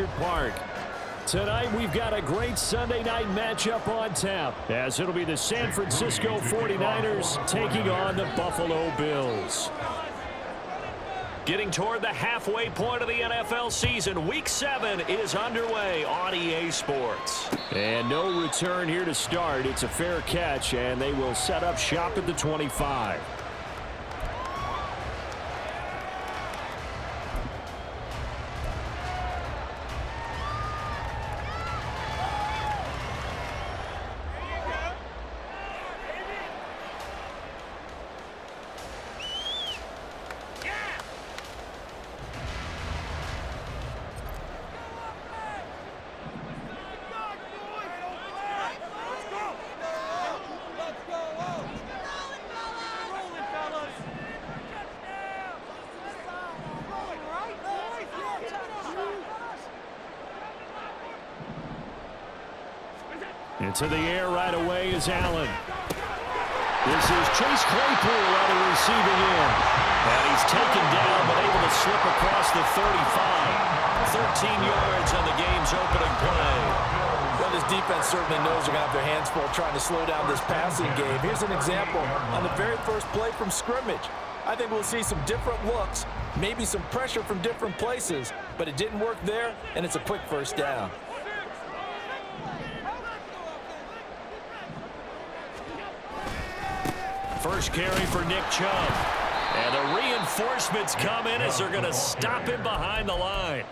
Park. Tonight we've got a great Sunday night matchup on tap, as it'll be the San Francisco 49ers taking on the Buffalo Bills. Getting toward the halfway point of the NFL season, Week 7 is underway on EA Sports. And no return here to start. It's a fair catch, and they will set up shop at the 25. Into the air right away is Allen. This is Chase Claypool on the receiving end. And he's taken down but able to slip across the 35. 13 yards on the game's opening play. Well, this defense certainly knows they're going to have their hands full trying to slow down this passing game. Here's an example on the very first play from scrimmage. I think we'll see some different looks, maybe some pressure from different places, but it didn't work there, and it's a quick first down. First carry for Nick Chubb. And the reinforcements come in as they're going to stop him behind the line.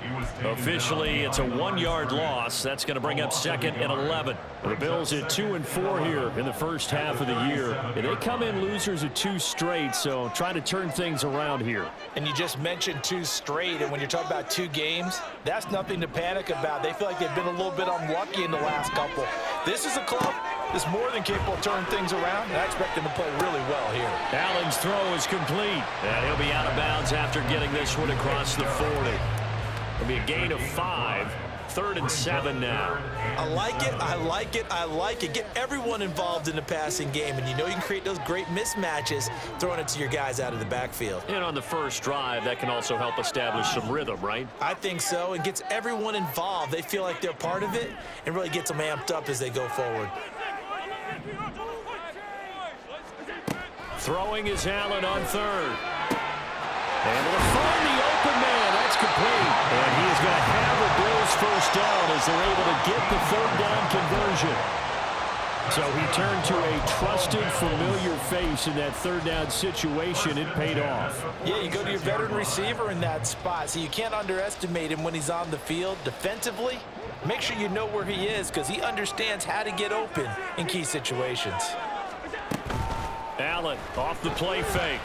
Officially, it's a 1-yard loss. That's going to bring up 2nd and 11. The Bills at 2-4 here in the first half of the year. And they come in losers of 2 straight, so trying to turn things around here. And you just mentioned 2 straight, and when you're talking about 2 games, that's nothing to panic about. They feel like they've been a little bit unlucky in the last couple. This is a club that's more than capable of turning things around, and I expect them to play really well here. Allen's throw is complete, and he'll be out of bounds after getting this one across the 40. It'll be a gain of 5. 3rd and 7 now. I like it, I like it, I like it. Get everyone involved in the passing game, and you know you can create those great mismatches throwing it to your guys out of the backfield. And on the first drive, that can also help establish some rhythm, right? I think so, and gets everyone involved. They feel like they're part of it, and really gets them amped up as they go forward. Throwing is Allen on 3rd. And to find the open man. That's complete. And he is going to have a Bills first down as they're able to get the 3rd down conversion. So he turned to a trusted, familiar face in that 3rd down situation. It paid off. Yeah, you go to your veteran receiver in that spot, so you can't underestimate him when he's on the field. Defensively, make sure you know where he is because he understands how to get open in key situations. Allen off the play fake.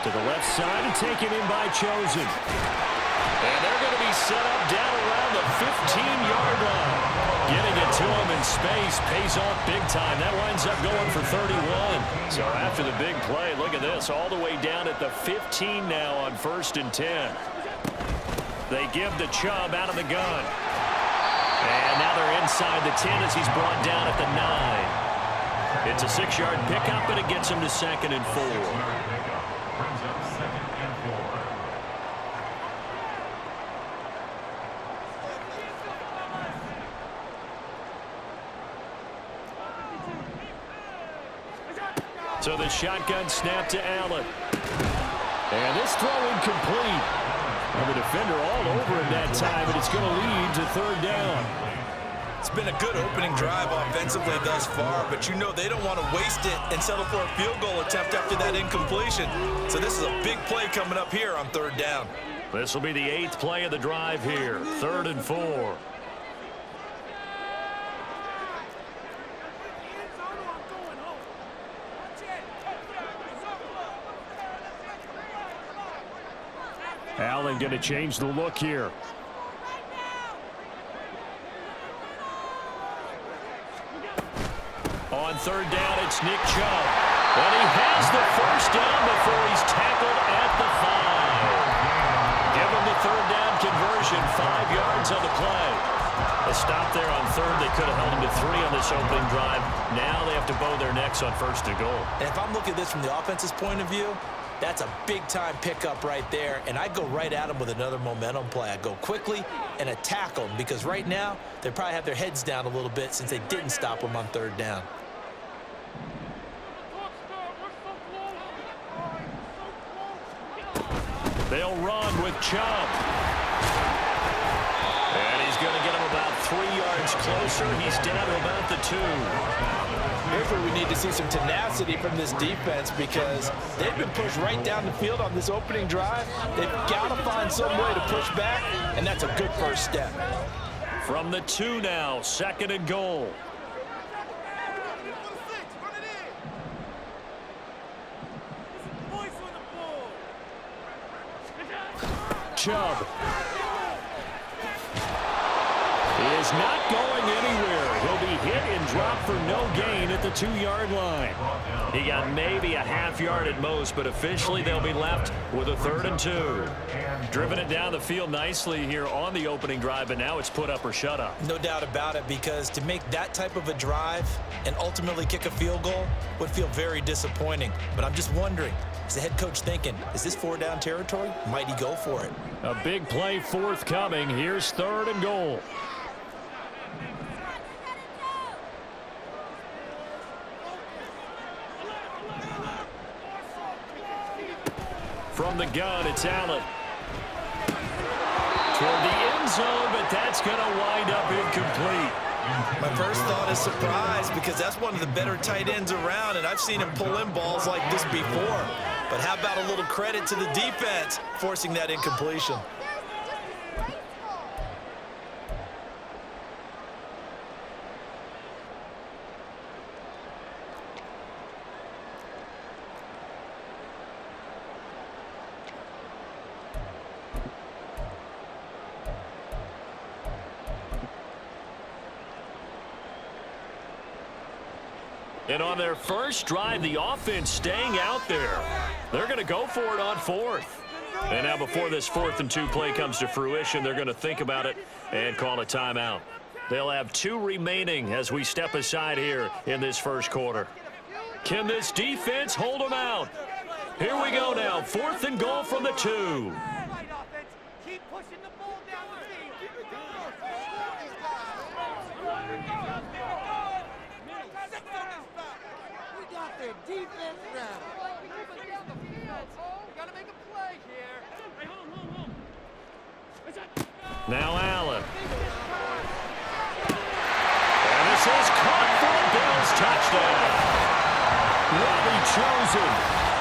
To the left side and taken in by Chosen. And they're going to be set up down around the 15-yard line. Getting it to him in space pays off big time. That winds up going for 31. So after the big play, look at this, all the way down at the 15 now on 1st and 10. They give the Chubb out of the gun. And now they're inside the 10 as he's brought down at the 9. It's a 6-yard pickup, and it gets him to 2nd and 4. So the shotgun snap to Allen. And this throw incomplete. And the defender all over him that time, and it's going to lead to 3rd down. It's been a good opening drive offensively thus far, but you know they don't want to waste it and settle for a field goal attempt after that incompletion. So this is a big play coming up here on 3rd down. This will be the 8th play of the drive here. 3rd and 4. Allen going to change the look here. On 3rd down, it's Nick Chubb. And he has the first down before he's tackled at the 5. Give him the 3rd down conversion, 5 yards on the play. A stop there on 3rd. They could have held him to 3 on this opening drive. Now they have to bow their necks on 1st and goal. And if I'm looking at this from the offense's point of view, That's a big-time pickup right there, and I go right at them with another momentum play. I go quickly and attack them because right now they probably have their heads down a little bit since they didn't stop them on third down. They'll run with Chubb. And he's going to get him about 3 yards closer. He's down to about the 2. Here's where we need to see some tenacity from this defense because they've been pushed right down the field on this opening drive. They've got to find some way to push back, and that's a good first step. From the 2 now, 2nd and goal. Chubb. He is not going anywhere. He'll be hit and dropped for no gain at the 2-yard line. He got maybe a half yard at most, but officially they'll be left with a 3rd and 2. Driven it down the field nicely here on the opening drive, but now it's put up or shut up. No doubt about it, because to make that type of a drive and ultimately kick a field goal would feel very disappointing. But I'm just wondering, is the head coach thinking, is this 4-down territory? Might he go for it? A big play forthcoming. Here's 3rd and goal. From the gun, it's Allen. Toward the end zone, but that's going to wind up incomplete. My first thought is surprise because that's one of the better tight ends around, and I've seen him pull in balls like this before. But how about a little credit to the defense forcing that incompletion? And on their first drive, the offense staying out there. They're going to go for it on 4th. And now before this 4th and 2 play comes to fruition, they're going to think about it and call a timeout. They'll have 2 remaining as we step aside here in this first quarter. Can this defense hold them out? Here we go now, 4th and goal from the 2. Keep pushing the ball down the field. We got their defense now. We gotta make a play here. Now Allen. And this is caught for a Bills touchdown. Robbie Chosen,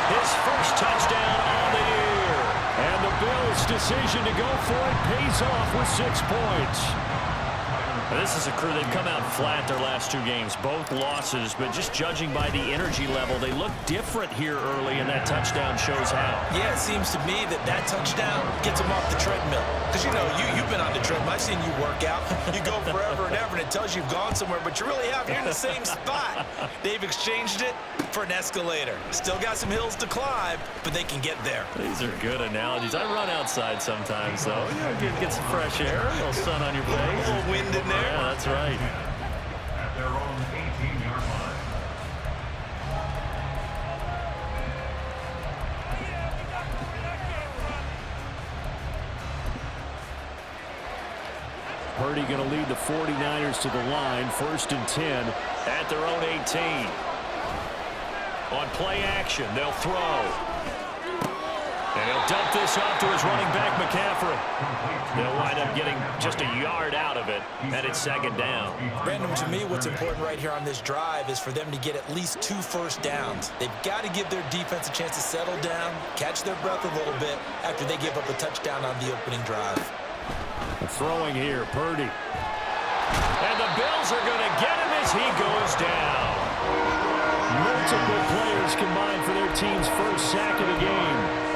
his first touchdown on the year. And the Bills' decision to go for it pays off with 6 points. This is a crew, they've come out flat their last 2 games, both losses, but just judging by the energy level, they look different here early, and that touchdown shows how. Yeah, it seems to me that touchdown gets them off the treadmill. Because, you know, you've been on the treadmill. I've seen you work out. You go forever and ever, and it tells you you've gone somewhere, but you really haven't. You're in the same spot. They've exchanged it for an escalator. Still got some hills to climb, but they can get there. These are good analogies. I run outside sometimes, though. You know, get some fresh air, a little sun on your face. A little wind in there. Yeah, that's right. At their own 18-yard line. Purdy going to lead the 49ers to the line, 1st and 10 at their own 18. On play action, they'll throw. And he'll dump this off to his running back, McCaffrey. They'll wind up getting just a yard out of it, and it's 2nd down. Brandon, to me, what's important right here on this drive is for them to get at least 2 first downs. They've got to give their defense a chance to settle down, catch their breath a little bit after they give up a touchdown on the opening drive. Throwing here, Purdy. And the Bills are going to get him as he goes down. Multiple players combined for their team's first sack of the game.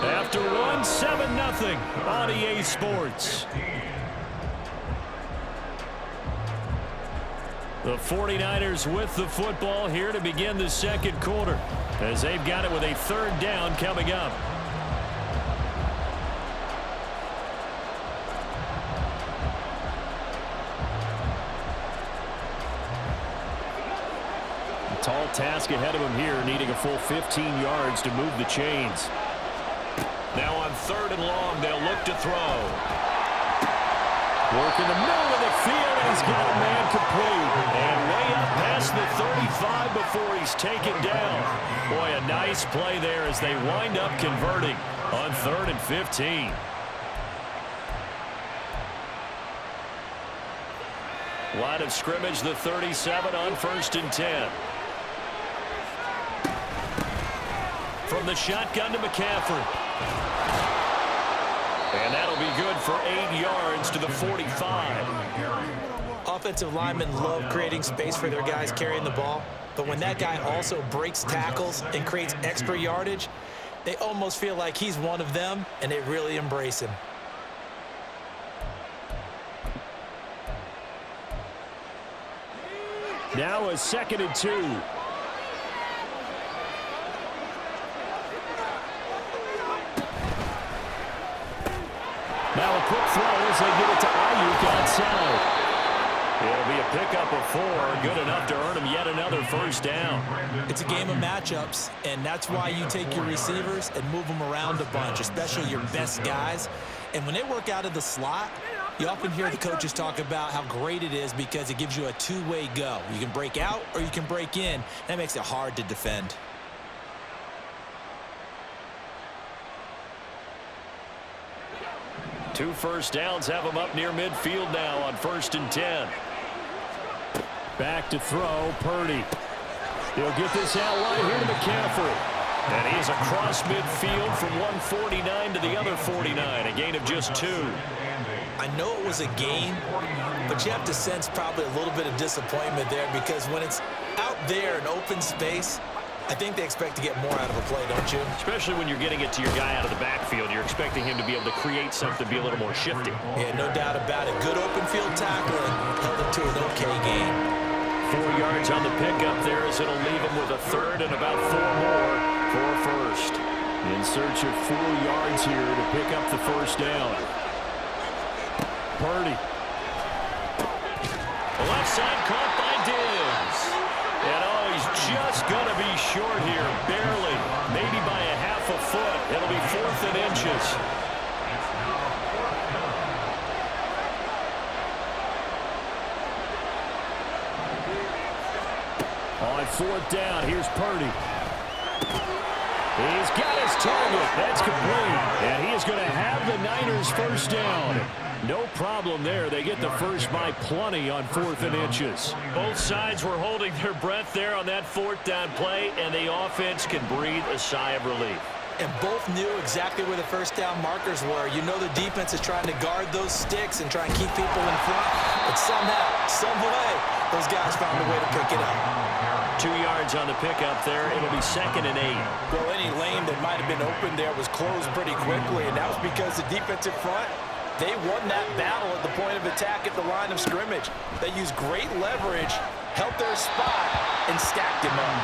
After one, 7-0 on EA Sports. The 49ers with the football here to begin the second quarter, as they've got it with a 3rd down coming up. Tall task ahead of him here, needing a full 15 yards to move the chains. Now on 3rd and long, they'll look to throw. Work in the middle of the field, and he's got a man complete. And way up past the 35 before he's taken down. Boy, a nice play there as they wind up converting on 3rd and 15. Line of scrimmage, the 37 on 1st and 10. From the shotgun to McCaffrey. And that'll be good for 8 yards to the 45. Offensive linemen love creating space for their guys carrying the ball, but when that guy also breaks tackles and creates extra yardage, they almost feel like he's one of them, and they really embrace him. Now a 2nd and 2. Now a quick throw as they get it to Ayuk outside. It'll be a pickup of 4, good enough to earn him yet another 1st down. It's a game of matchups, and that's why you take your receivers and move them around a bunch, especially your best guys. And when they work out of the slot, you often hear the coaches talk about how great it is because it gives you a two-way go. You can break out or you can break in. That makes it hard to defend. Two 1st downs have him up near midfield now on 1st and 10. Back to throw, Purdy. He'll get this out right here to McCaffrey. And he's across midfield from 149 to the other 49, a gain of just 2. I know it was a gain, but you have to sense probably a little bit of disappointment there because when it's out there in open space, I think they expect to get more out of a play, don't you? Especially when you're getting it to your guy out of the backfield. You're expecting him to be able to create something, be a little more shifty. Yeah, no doubt about it. Good open field tackling held him to an okay gain. 4 yards on the pickup there as it'll leave him with a 3rd and about 4 more for a 1st. In search of 4 yards here to pick up the 1st down. Purdy. Left side caught by Diggs. And oh, he's just going to be short here, barely, maybe by a half a foot. It'll be 4th and inches. On 4th down, here's Purdy. He's got his target. That's complete. And he is going to have the Niners 1st down. No problem there. They get the 1st by plenty on 4th and inches. Both sides were holding their breath there on that 4th down play, and the offense can breathe a sigh of relief. And both knew exactly where the 1st down markers were. You know the defense is trying to guard those sticks and try and keep people in front. But somehow, some way, those guys found a way to pick it up. 2 yards on the pickup there. It'll be 2nd and 8. Well, any lane that might have been open there was closed pretty quickly, and that was because the defensive front, they won that battle at the point of attack at the line of scrimmage. They used great leverage, held their spot, and stacked him up.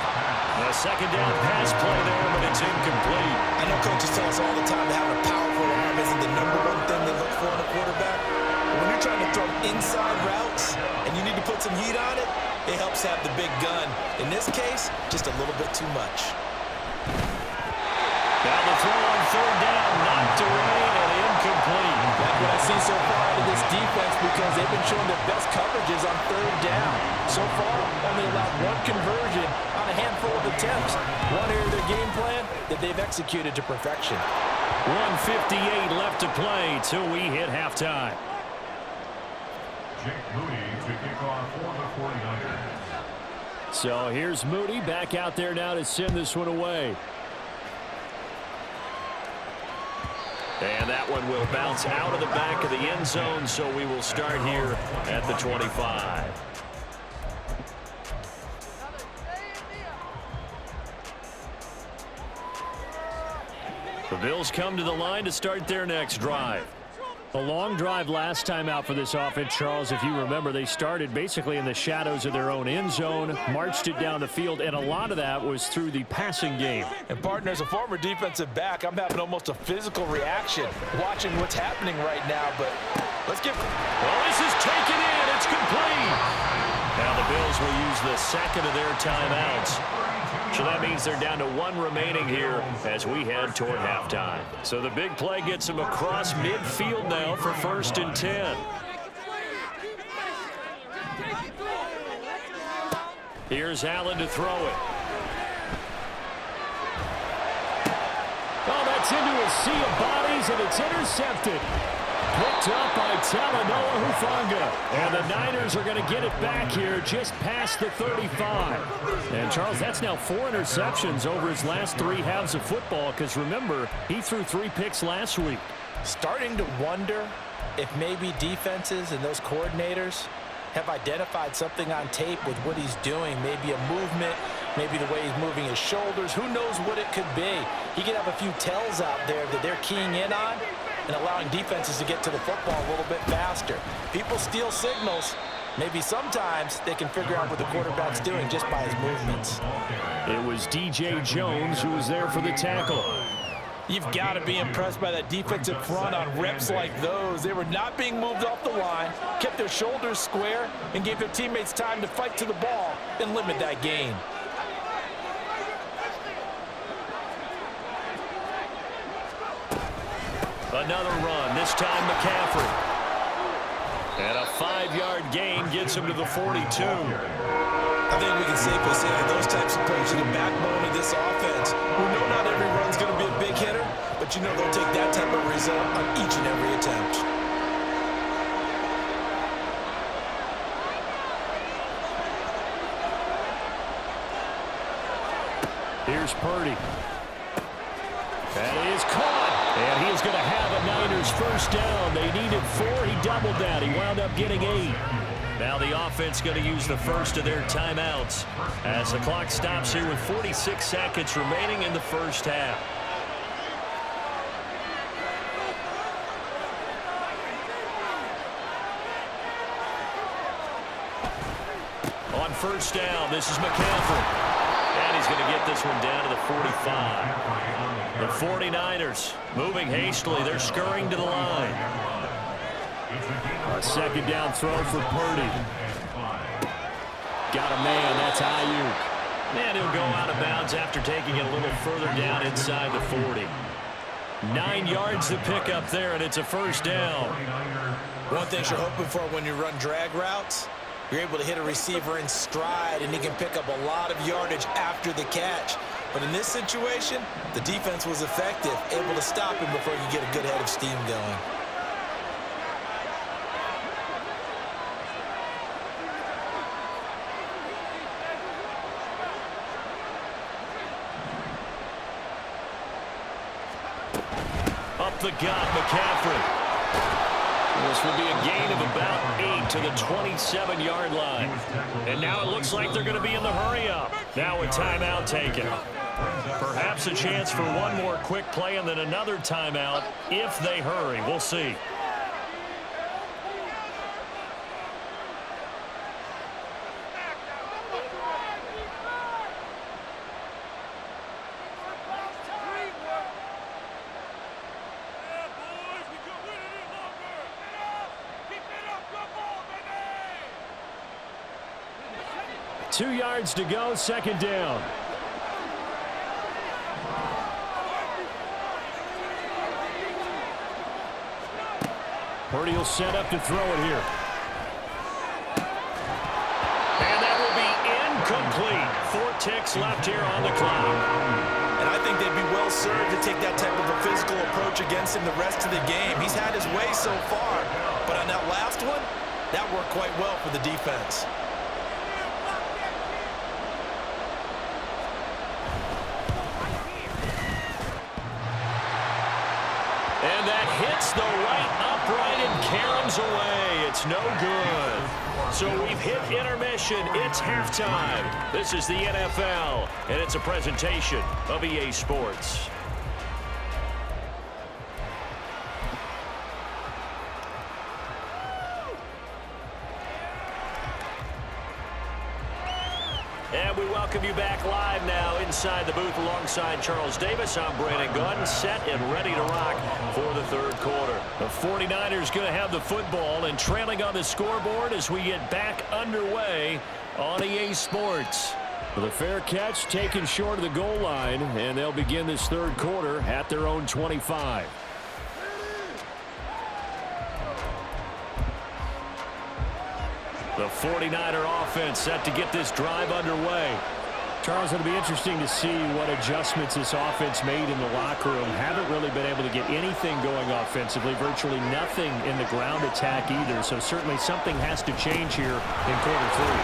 A 2nd down pass play there, but it's incomplete. I know coaches tell us all the time that having a powerful arm isn't the #1 thing they look for in a quarterback. But when you're trying to throw inside routes and you need to put some heat on it, it helps have the big gun. In this case, just a little bit too much. Now the throw on 3rd down, knocked away and incomplete. That's what I've seen so far out of this defense because they've been showing their best coverages on 3rd down. So far, only allowed 1 conversion on a handful of attempts. One area of their game plan that they've executed to perfection. 1:58 left to play till we hit halftime. Jake Moody to kick off for the 49ers. So here's Moody back out there now to send this one away. And that one will bounce out of the back of the end zone, so we will start here at the 25. The Bills come to the line to start their next drive. A long drive last time out for this offense, Charles. If you remember, they started basically in the shadows of their own end zone, marched it down the field, and a lot of that was through the passing game. And, partner, as a former defensive back, I'm having almost a physical reaction watching what's happening right now. But let's get... Well, this is taken in. It's complete. Now the Bills will use the second of their timeouts. So that means they're down to one remaining here as we head toward halftime. So the big play gets them across midfield now for 1st and 10. Here's Allen to throw it. Oh, that's into a sea of bodies, and it's intercepted. Picked up by Talanoa Hufanga. And the Niners are going to get it back here just past the 35. And, Charles, that's now 4 interceptions over his last 3 halves of football because, remember, he threw 3 picks last week. Starting to wonder if maybe defenses and those coordinators have identified something on tape with what he's doing. Maybe a movement, maybe the way he's moving his shoulders. Who knows what it could be? He could have a few tells out there that they're keying in on and allowing defenses to get to the football a little bit faster. People steal signals. Maybe sometimes they can figure out what the quarterback's doing just by his movements. It was DJ Jones who was there for the tackle. You've got to be impressed by that defensive front on reps like those. They were not being moved off the line, kept their shoulders square, and gave their teammates time to fight to the ball and limit that gain. Another run, this time McCaffrey. And a 5-yard gain gets him to the 42. I think we can safely say that those types of plays are the backbone of this offense. We know not every run's going to be a big hitter, but you know they'll take that type of result on each and every attempt. Here's Purdy. That is caught. And he is going to have a Niners first down. They needed 4. He doubled that. He wound up getting 8. Now the offense going to use the first of their timeouts as the clock stops here with 46 seconds remaining in the first half. On first down, this is McCaffrey. And he's going to get this one down to the 45. The 49ers moving hastily. They're scurrying to the line. A second down throw for Purdy. Got a man. That's Ayuk. And he'll go out of bounds after taking it a little further down inside the 40. 9 yards to pick up there, and it's a first down. One thing you're hoping for when you run drag routes, you're able to hit a receiver in stride, and he can pick up a lot of yardage after the catch. But in this situation, the defense was effective, able to stop him before he could get a good head of steam going. Up the gut, McCaffrey. This will be a gain of about 8 to the 27-yard line. And now it looks like they're going to be in the hurry-up. Now a timeout taken. Perhaps a chance for one more quick play and then another timeout if they hurry. We'll see. Two yards to go, second down. Purdy will set up to throw it here. And that will be incomplete. 4 ticks left here on the clock. And I think they'd be well served to take that type of a physical approach against him the rest of the game. He's had his way so far, but on that last one, that worked quite well for the defense. And that hits the right upright and caroms away. It's no good. So we've hit intermission. It's halftime. This is the NFL, and it's a presentation of EA Sports. And we welcome welcome you back live now inside the booth alongside Charles Davis. I'm Brandon Gunn, set and ready to rock for the third quarter. The 49ers going to have the football and trailing on the scoreboard as we get back underway on EA Sports. With a fair catch taken short of the goal line, and they'll begin this third quarter at their own 25. The 49er offense set to get this drive underway. Charles, it'll be interesting to see what adjustments this offense made in the locker room. Haven't really been able to get anything going offensively, virtually nothing in the ground attack either. So certainly something has to change here in quarter three.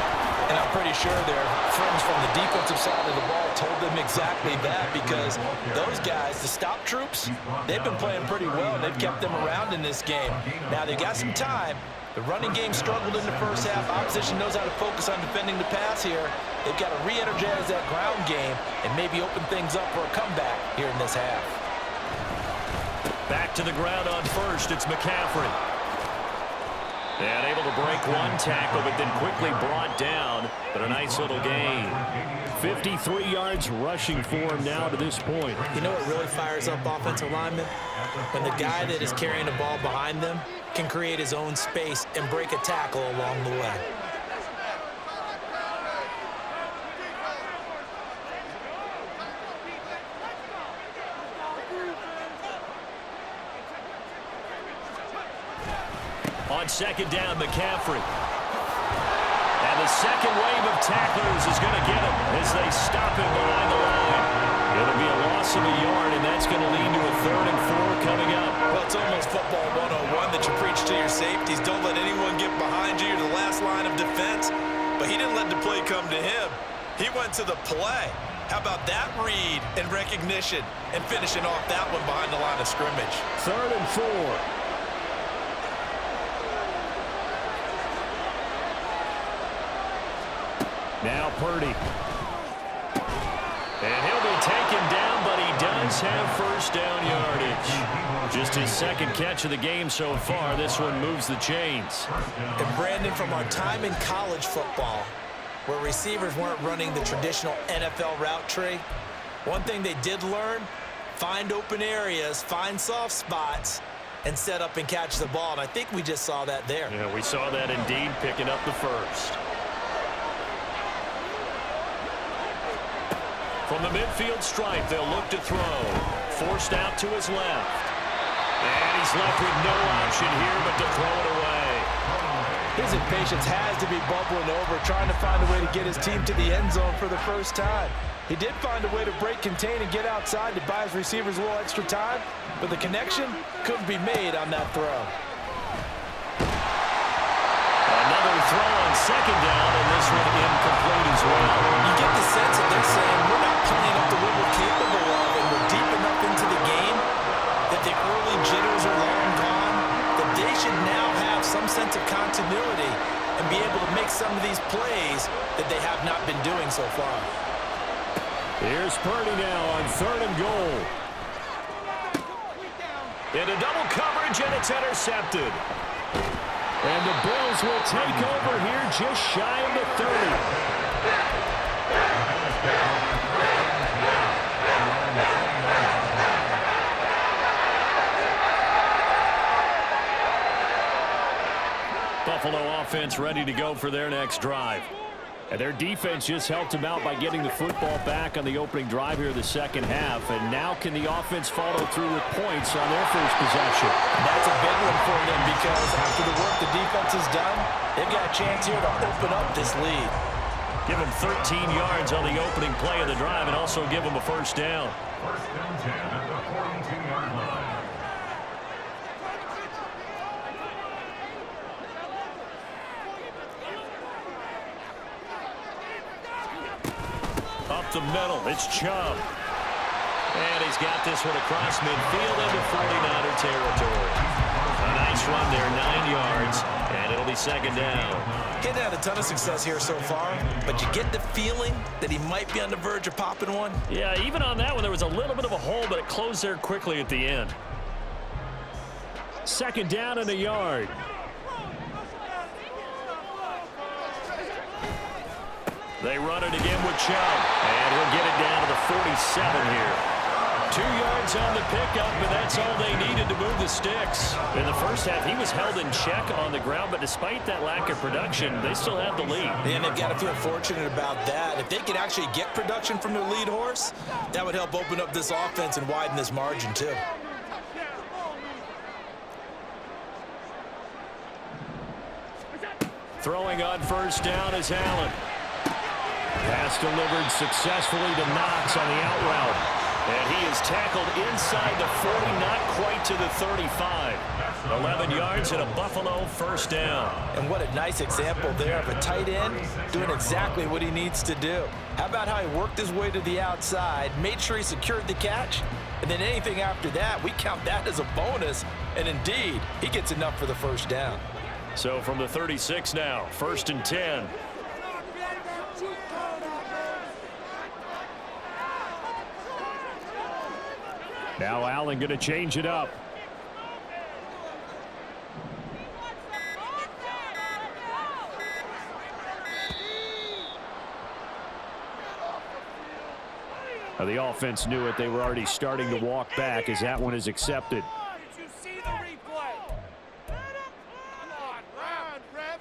And I'm pretty sure their friends from the defensive side of the ball told them exactly that, because those guys, the stop troops, they've been playing pretty well. They've kept them around in this game. Now they got some time. The running game struggled in the first half. Opposition knows how to focus on defending the pass here. They've got to re-energize that ground game and maybe open things up for a comeback here in this half. Back to the ground on first. It's McCaffrey. And able to break one tackle, but then quickly brought down. But a nice little gain. 53 yards rushing for him now to this point. You know what really fires up offensive linemen? When the guy that is carrying the ball behind them can create his own space and break a tackle along the way. On second down, McCaffrey. And the second wave of tacklers is going to get him as they stop him behind the line. It'll be a loss of a yard, and that's going to lead to a 3rd and 4 coming up. Well, it's almost football 101 that you preach to your safeties. Don't let anyone get behind you. You're the last line of defense. But he didn't let the play come to him. He went to the play. How about that read and recognition and finishing off that one behind the line of scrimmage? 3rd and 4. Now Purdy. And he'll be taken down, but he does have first down yardage. Just his second catch of the game so far. This one moves the chains. And Brandon, from our time in college football, where receivers weren't running the traditional NFL route tree, one thing they did learn, find open areas, find soft spots, and set up and catch the ball. And I think we just saw that there. Yeah, we saw that indeed, picking up the first. From the midfield stripe, they'll look to throw. Forced out to his left. And he's left with no option here but to throw it away. His impatience has to be bubbling over, trying to find a way to get his team to the end zone for the first time. He did find a way to break, contain, and get outside to buy his receivers a little extra time, but the connection couldn't be made on that throw. Another throw on second down, and this one incomplete as well. You get the sense that they're saying we're not playing up to what we're capable of, and we're deep enough into the game that the early jitters are long gone, that they should now have some sense of continuity and be able to make some of these plays that they have not been doing so far. Here's Purdy now on 3rd and goal. Into double coverage, and it's intercepted. And the Bills will take over here just shy of the 30. Buffalo offense ready to go for their next drive. And their defense just helped them out by getting the football back on the opening drive here in the second half. And now can the offense follow through with points on their first possession? That's a big one for them, because after the work the defense has done, they've got a chance here to open up this lead. Give them 13 yards on the opening play of the drive and also give them a first down. First down 10 at the 42-yard line. Up the middle, it's Chubb. And he's got this one across midfield into 49er territory. A nice run there, 9 yards, and it'll be second down. He hasn't had a ton of success here so far, but you get the feeling that he might be on the verge of popping one. Yeah, even on that one, there was a little bit of a hole, but it closed there quickly at the end. Second down and a yard. They run it again with Chubb, and he'll get it down to the 47 here. 2 yards on the pickup, and that's all they needed to move the sticks. In the first half, he was held in check on the ground, but despite that lack of production, they still have the lead. And they've got to feel fortunate about that. If they could actually get production from their lead horse, that would help open up this offense and widen this margin, too. Throwing on first down is Allen. Pass delivered successfully to Knox on the out route. And he is tackled inside the 40, not quite to the 35. 11 yards and a Buffalo first down. And what a nice example there of a tight end doing exactly what he needs to do. How about how he worked his way to the outside, made sure he secured the catch, and then anything after that, we count that as a bonus. And indeed, he gets enough for the first down. So from the 36 now, 1st and 10. Now Allen going to change it up. Now the offense knew it. They were already starting to walk back as that one is accepted. Did you see the replay? Come on, ref.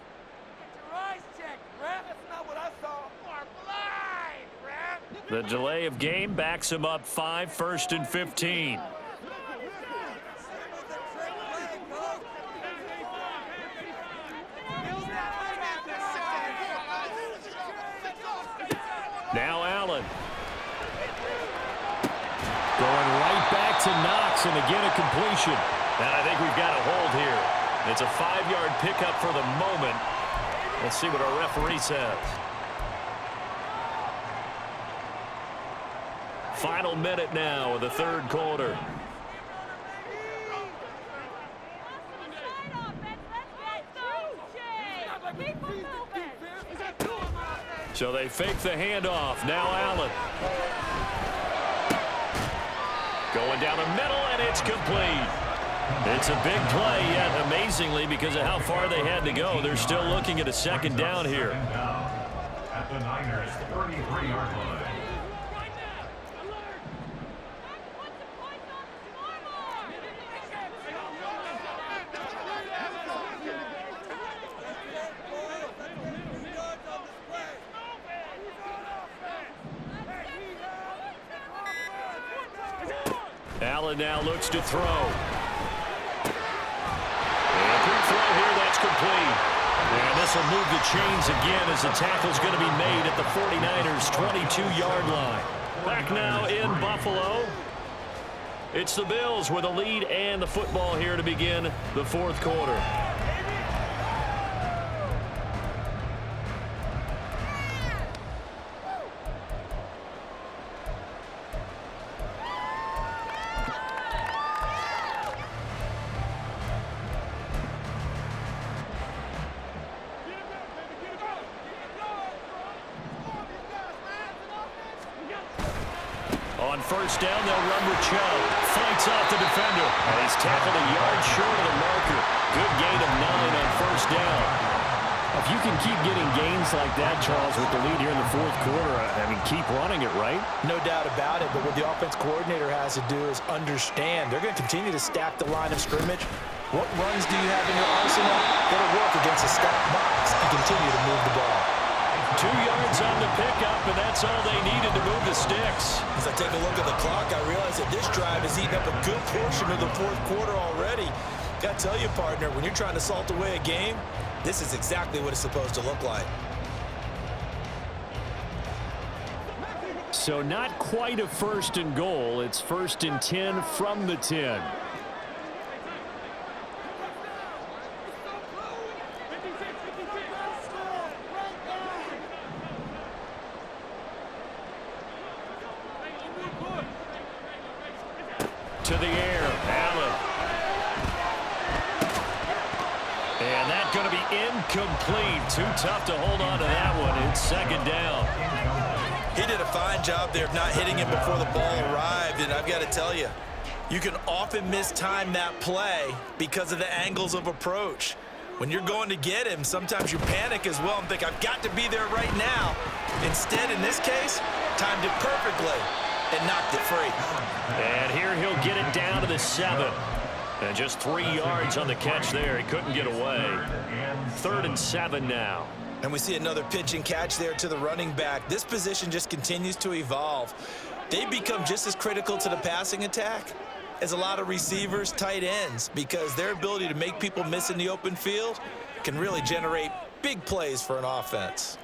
Get your eyes checked, ref. That's not what I saw. You are blind, ref. The delay of game backs him up 5, 1st and 15. Now Allen. Going right back to Knox, and again a completion. And I think we've got a hold here. It's a 5-yard pickup for the moment. Let's see what our referee says. Final minute now of the 3rd quarter. So they fake the handoff. Now Allen. Going down the middle, and it's complete. It's a big play, yet amazingly, because of how far they had to go, they're still looking at a 2nd down here. At the Niners' 33-yard line. Allen now looks to throw. And a quick throw here, that's complete. And this will move the chains again as the tackle's going to be made at the 49ers' 22-yard line. Back now in Buffalo. It's the Bills with a lead and the football here to begin the 4th quarter. On first down, they'll run with Chubb. Fights off the defender. And he's tackled a yard short of the marker. Good gain of 9 on first down. If you can keep getting gains like that, Charles, with the lead here in the 4th quarter, I mean, keep running it, right? No doubt about it, but what the offense coordinator has to do is understand. They're going to continue to stack the line of scrimmage. What runs do you have in your arsenal that'll work against a stacked box and continue to move the ball? 2 yards on the pickup, and that's all they needed to move the sticks. As I take a look at the clock, I realize that this drive has eaten up a good portion of the 4th quarter already. Got to tell you, partner, when you're trying to salt away a game, this is exactly what it's supposed to look like. So not quite a 1st and goal. It's 1st and 10 from the 10. To the air, Allen. And that's going to be incomplete. Too tough to hold on to that one. It's 2nd down. He did a fine job there of not hitting him before the ball arrived, and I've got to tell you, you can often mistime that play because of the angles of approach. When you're going to get him, sometimes you panic as well and think, I've got to be there right now. Instead, in this case, timed it perfectly and knocked it free. And here he'll get it down to the 7. And just 3 yards on the catch there. He couldn't get away. 3rd and 7 now. And we see another pitch and catch there to the running back. This position just continues to evolve. They become just as critical to the passing attack as a lot of receivers, tight ends, because their ability to make people miss in the open field can really generate big plays for an offense.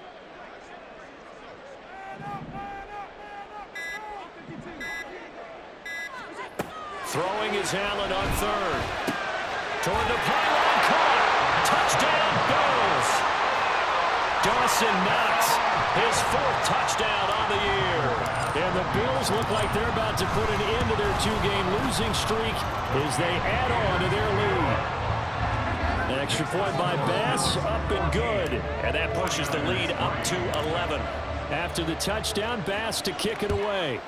Throwing is Allen on 3rd. Toward the pylon, caught. Touchdown, Bills. Dawson Knox, his 4th touchdown on the year. And the Bills look like they're about to put an end to their 2-game losing streak as they add on to their lead. An extra point by Bass, up and good. And that pushes the lead up to 11. After the touchdown, Bass to kick it away.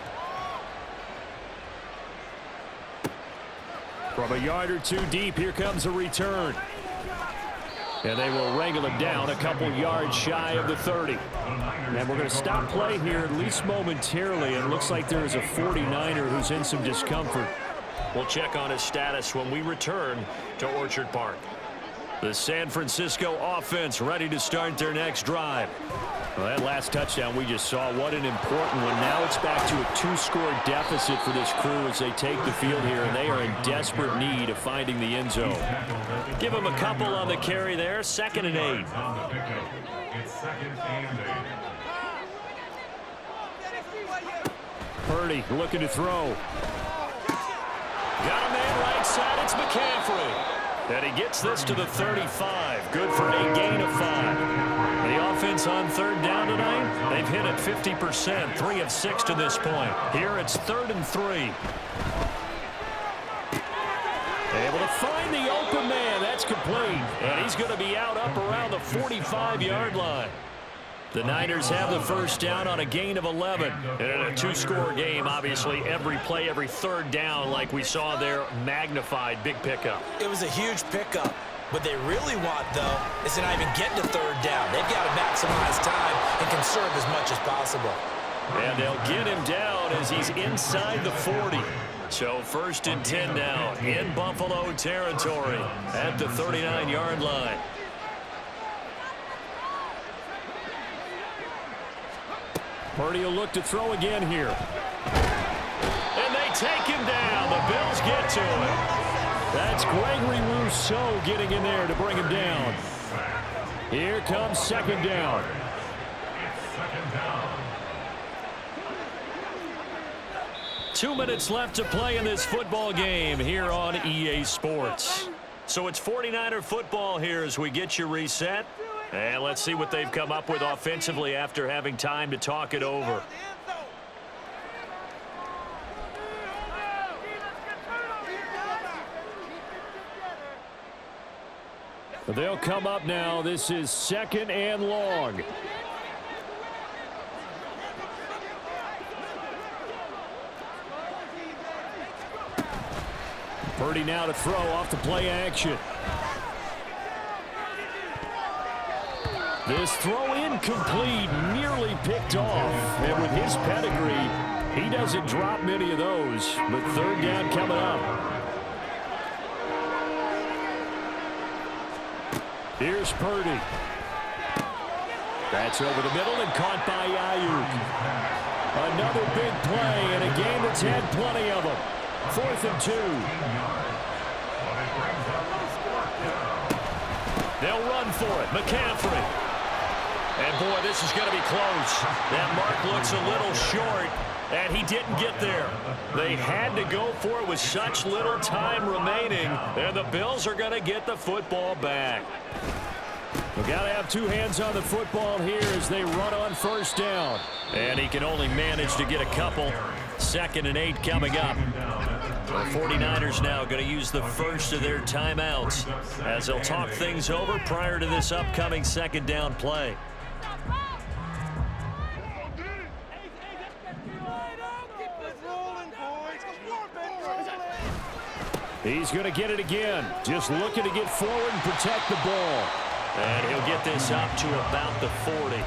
From a yard or 2 deep, here comes a return. And they will wrangle him down a couple yards shy of the 30. And we're going to stop play here at least momentarily. And it looks like there is a 49er who's in some discomfort. We'll check on his status when we return to Orchard Park. The San Francisco offense ready to start their next drive. Well, that last touchdown we just saw, what an important one. Now it's back to a 2-score deficit for this crew as they take the field here, and they are in desperate need of finding the end zone. Give them a couple on the carry there. 2nd and 8. It's 2nd and 8. Purdy looking to throw. Got a man right side. It's McCaffrey. And he gets this to the 35. Good for a gain of 5. The offense on 3rd down tonight, they've hit it 50%, 3 of 6 to this point. Here it's 3rd and 3. Able to find the open man. That's complete. And he's going to be out up around the 45-yard line. The Niners have the first down on a gain of 11. And in a 2-score game, obviously, every play, every 3rd down, like we saw there, magnified. Big pickup. It was a huge pickup. What they really want, though, is to not even get to 3rd down. They've got to maximize time and conserve as much as possible. And they'll get him down as he's inside the 40. So 1st and 10 now in Buffalo territory at the 39-yard line. Purdy will look to throw again here. And they take him down. The Bills get to him. That's Gregory Rousseau getting in there to bring him down. Here comes 2nd down. 2 minutes left to play in this football game here on EA Sports. So it's 49er football here as we get you reset. And let's see what they've come up with offensively after having time to talk it over. They'll come up now. This is 2nd and long. Purdy now to throw off the play action. This throw incomplete, nearly picked off. And with his pedigree, he doesn't drop many of those. But 3rd down coming up. Here's Purdy. That's over the middle and caught by Ayuk. Another big play in a game that's had plenty of them. 4th and 2. They'll run for it. McCaffrey. And boy, this is going to be close. That mark looks a little short, and he didn't get there. They had to go for it with such little time remaining, and the Bills are going to get the football back. We've got to have 2 hands on the football here as they run on 1st down. And he can only manage to get a couple. 2nd and 8 coming up. The 49ers now going to use the first of their timeouts as they'll talk things over prior to this upcoming 2nd down play. He's going to get it again. Just looking to get forward and protect the ball. And he'll get this up to about the 40.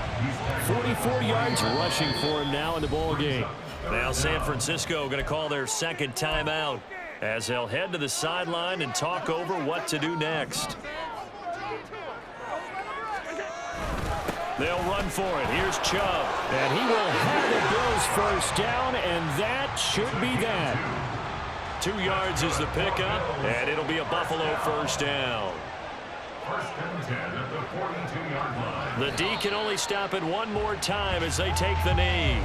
44 yards rushing for him now in the ball game. Now San Francisco going to call their second timeout as they'll head to the sideline and talk over what to do next. They'll run for it. Here's Chubb. And he will have the Bills first down, and that should be that. 2 yards is the pickup, and it'll be a Buffalo first down. First and 10 at the 42-yard line. The D can only stop it one more time as they take the knee.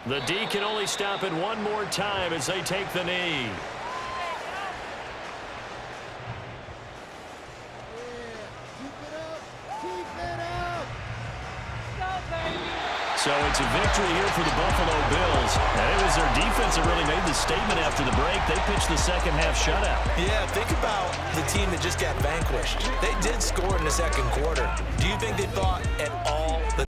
The D can only stop it one more time as they take the knee. So it's a victory here for the Buffalo Bills. And it was their defense that really made the statement after the break. They pitched the second half shutout. Yeah, think about the team that just got vanquished. They did score in the second quarter. Do you think they thought at all